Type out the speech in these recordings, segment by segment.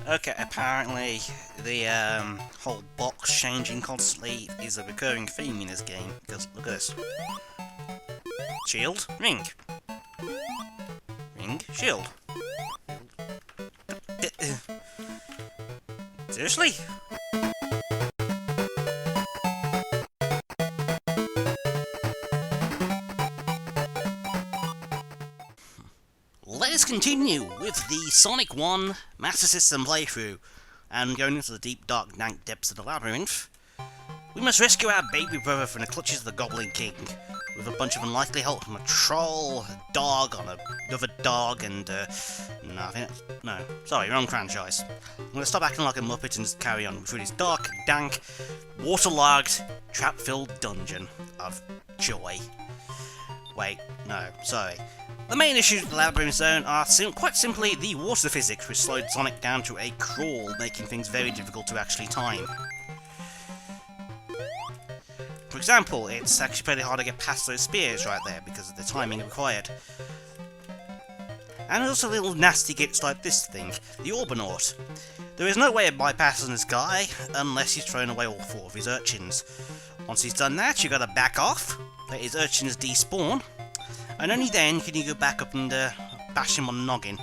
Okay, apparently the whole box changing constantly is a recurring theme in this game, because look at this. Shield, ring. Ring, shield. Seriously? Let us continue with the Sonic 1 Master System playthrough, and going into the deep dark dank depths of the Labyrinth. We must rescue our baby brother from the clutches of the Goblin King, with a bunch of unlikely help from a troll, a dog on another dog, and sorry, wrong franchise. I'm gonna stop acting like a muppet and just carry on through this dark, dank, waterlogged, trap-filled dungeon of joy. Wait, no, sorry. The main issues with the Labyrinth Zone are quite simply the water physics, which slowed Sonic down to a crawl, making things very difficult to actually time. For example, it's actually pretty hard to get past those spears right there because of the timing required. And also little nasty gits like this thing, the Orbanaut. There is no way of bypassing this guy unless he's thrown away all 4 of his urchins. Once he's done that, you gotta back off, let his urchins despawn, and only then can you go back up and bash him on the noggin.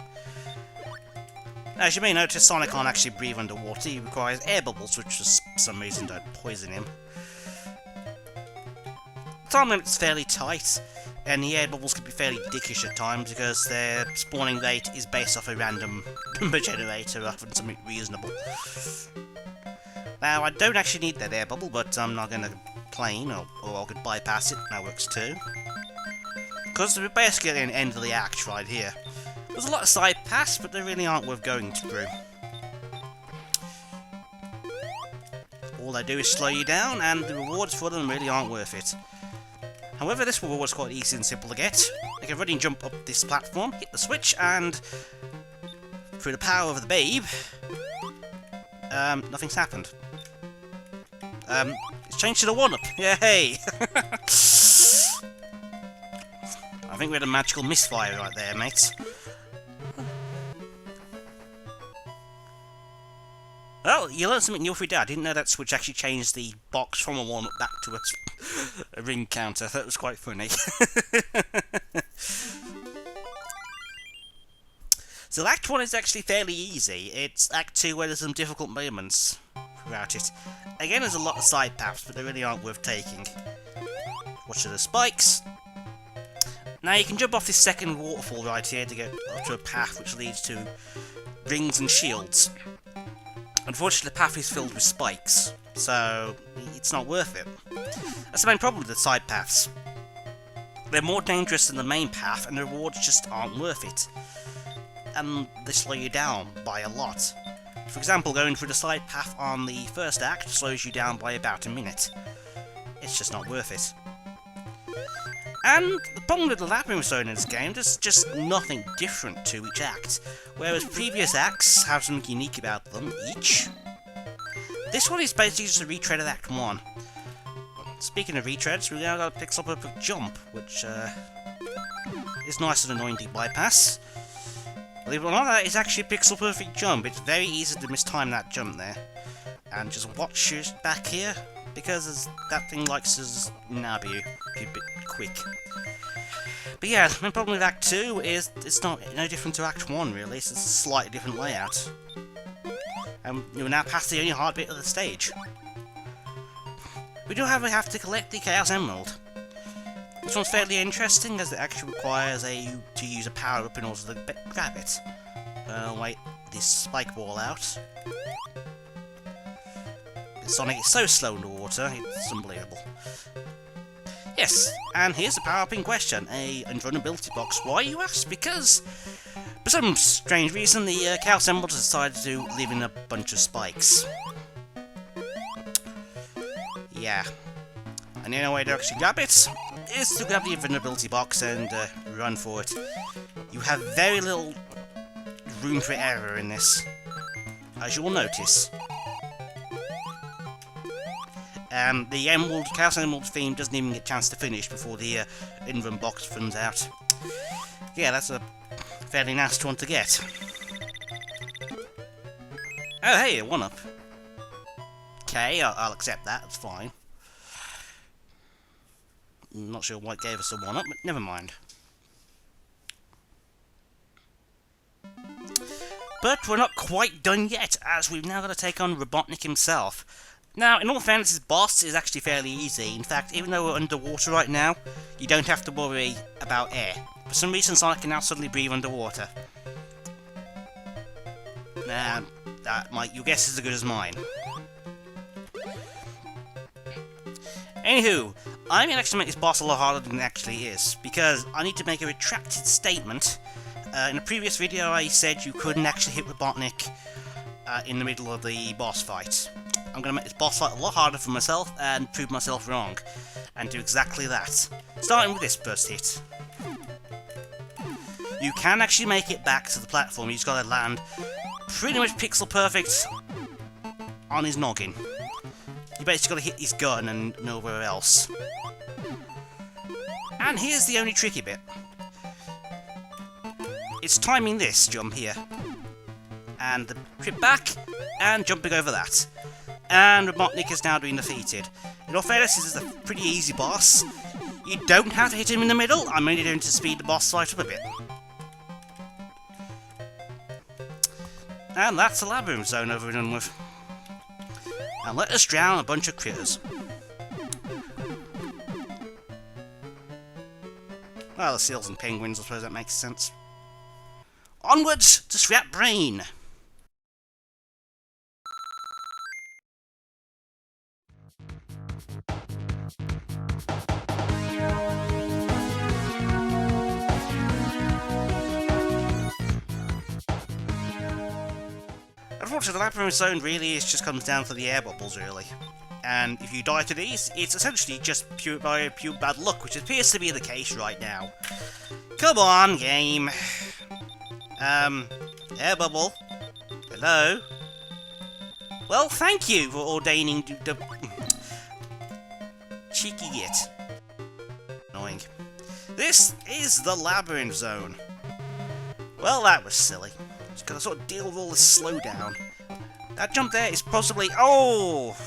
As you may notice, Sonic can't actually breathe underwater. He requires air bubbles, which for some reason don't poison him. The time limit's fairly tight, and the air bubbles can be fairly dickish at times because their spawning rate is based off a random number generator rather than something reasonable. Now, I don't actually need that air bubble, but I'm not going to complain, or I could bypass it. That works too. Because we're basically at the end of the act right here. There's a lot of side paths, but they really aren't worth going through. All they do is slow you down, and the rewards for them really aren't worth it. However, this reward is quite easy and simple to get. You can running jump up this platform, hit the switch, and through the power of the babe, nothing's happened. It's changed to the 1-up. Yay! I think we had a magical misfire right there, mates. Well, you learned something new if we did. I didn't know that switch actually changed the box from a 1-up back to a ring counter. That was quite funny. So Act 1 is actually fairly easy. It's Act 2 where there's some difficult moments throughout it. Again, there's a lot of side paths, but they really aren't worth taking. Watch the spikes. Now you can jump off this second waterfall right here to get up to a path which leads to rings and shields. Unfortunately, the path is filled with spikes, so it's not worth it. That's the main problem with the side paths. They're more dangerous than the main path, and the rewards just aren't worth it. And they slow you down by a lot. For example, going through the side path on the first act slows you down by about a minute. It's just not worth it. And the problem with the Labyrinth Zone in this game, there's just nothing different to each act, whereas previous acts have something unique about them each. This one is basically just a retread of Act 1. Speaking of retreads, we now got a Pixel Perfect Jump, which is nice and annoying to bypass. Believe it or not, that is actually a Pixel Perfect Jump. It's very easy to mistime that jump there. And just watch your back here, because that thing likes to nab you a bit quick. But yeah, the main problem with Act 2 is it's no different to Act 1 really, it's a slightly different layout. And you're now past the only hard bit of the stage. We do however have to collect the Chaos Emerald. This one's fairly interesting as it actually requires you to use a power-up in order to grab it. Wait this spike ball out. Sonic is so slow underwater, it's unbelievable. Yes, and here's the power-up in question, a invulnerability box. Why, you ask? Because, for some strange reason, the Chaos Emerald decided to live in a bunch of spikes. Yeah. And the only way to actually grab it is to grab the invulnerability box and run for it. You have very little room for error in this, as you will notice. The Chaos Emerald theme doesn't even get a chance to finish before the Invuln box runs out. Yeah, that's a fairly nasty one to get. Oh, hey, a 1-up. Okay, I'll accept that, it's fine. I'm not sure why it gave us a 1-up, but never mind. But we're not quite done yet, as we've now got to take on Robotnik himself. Now, in all fairness, his boss is actually fairly easy. In fact, even though we're underwater right now, you don't have to worry about air. For some reason, Sonic can now suddenly breathe underwater. Nah, your guess is as good as mine. Anywho, I'm going to actually make this boss a lot harder than it actually is, because I need to make a retracted statement. In a previous video I said you couldn't actually hit Robotnik in the middle of the boss fight. I'm going to make this boss fight a lot harder for myself and prove myself wrong, and do exactly that. Starting with this first hit. You can actually make it back to the platform, you just got to land pretty much pixel perfect on his noggin. You basically got to hit his gun and nowhere else. And here's the only tricky bit. It's timing this jump here, and the trip back, and jumping over that. And Robotnik is now being defeated. In all fairness, this is a pretty easy boss. You don't have to hit him in the middle, I'm only going to speed the boss fight up a bit. And that's the Labyrinth zone over and done with. And let us drown a bunch of critters. Well, the seals and penguins, I suppose that makes sense. Onwards to Scrap Brain! Unfortunately, the Labyrinth zone really just comes down to the air bubbles, really. And if you die to these, it's essentially just pure bad luck, which appears to be the case right now. Come on, game! Air bubble. Hello? Well, thank you for ordaining the... cheeky git. Annoying. This is the Labyrinth zone. Well, that was silly. Just gotta sort of deal with all this slowdown. That jump there is possibly... Oh!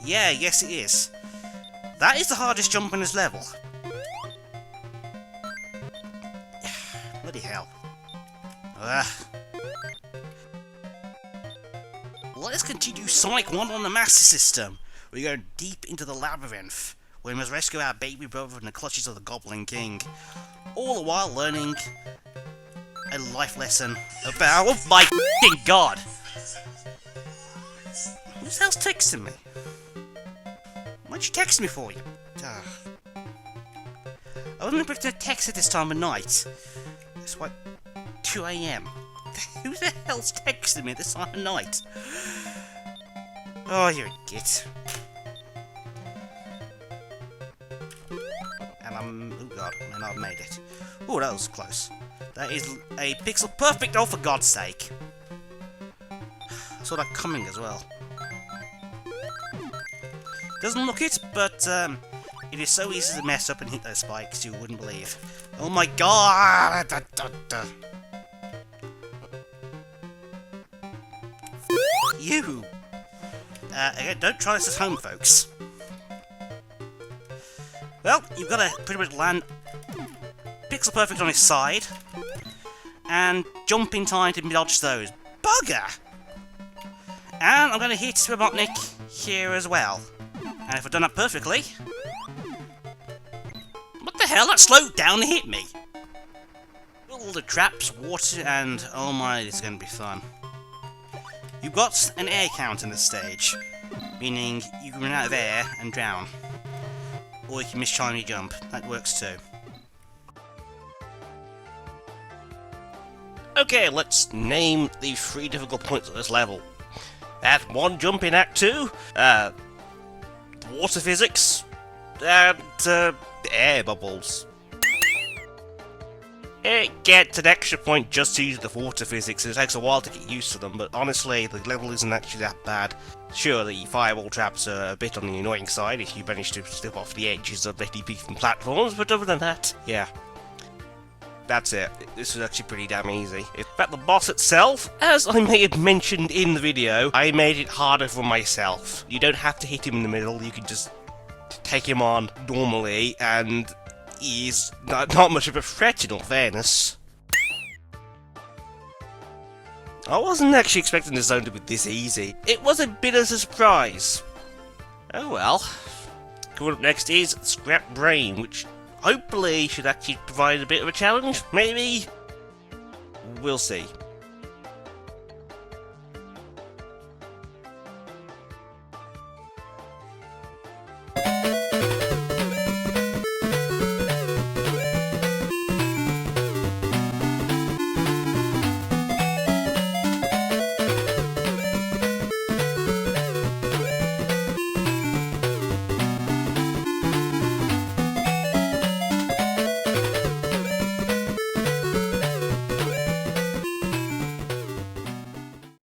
Yeah, yes it is. That is the hardest jump in this level. Bloody hell. Ugh. Let's continue Sonic 1 on the Master System. We go deep into the Labyrinth, where we must rescue our baby brother from the clutches of the Goblin King. All the while learning a life lesson about... Oh my f***ing god! Who the hell's texting me? What'd you text me for, you? I wasn't expecting a text at this time of night. It's like 2 AM. Who the hell's texting me this time of night? Oh, you're a git. And oh god, and I've made it. Oh, that was close. That is a pixel perfect, oh for God's sake. I saw that coming as well. Doesn't look it, but it is so easy to mess up and hit those spikes you wouldn't believe. Oh my god! You! Again, don't try this at home, folks. Well, you've got to pretty much land pixel perfect on his side, and jump in time to dodge those. Bugger! And I'm going to hit Robotnik here as well. And if I've done that perfectly... What the hell? That slowed down to hit me! All the traps, water, and... Oh my, this is going to be fun. You've got an air count in this stage, meaning you can run out of air and drown. Or you can miss timely jump. That works too. Okay, let's name the 3 difficult points of this level. Act 1, jump in Act 2, water physics, and air bubbles. It gets an extra point just to use the water physics, it takes a while to get used to them, but honestly, the level isn't actually that bad. Sure, the fireball traps are a bit on the annoying side if you manage to slip off the edges of any beaten platforms, but other than that, yeah. that's it. This was actually pretty damn easy. In fact, the boss itself, as I may have mentioned in the video, I made it harder for myself. You don't have to hit him in the middle, you can just take him on normally, and he's not much of a threat in all fairness. I wasn't actually expecting the zone to be this easy. It was a bit of a surprise. Oh well. Coming up next is Scrap Brain, which hopefully should actually provide a bit of a challenge, maybe? We'll see.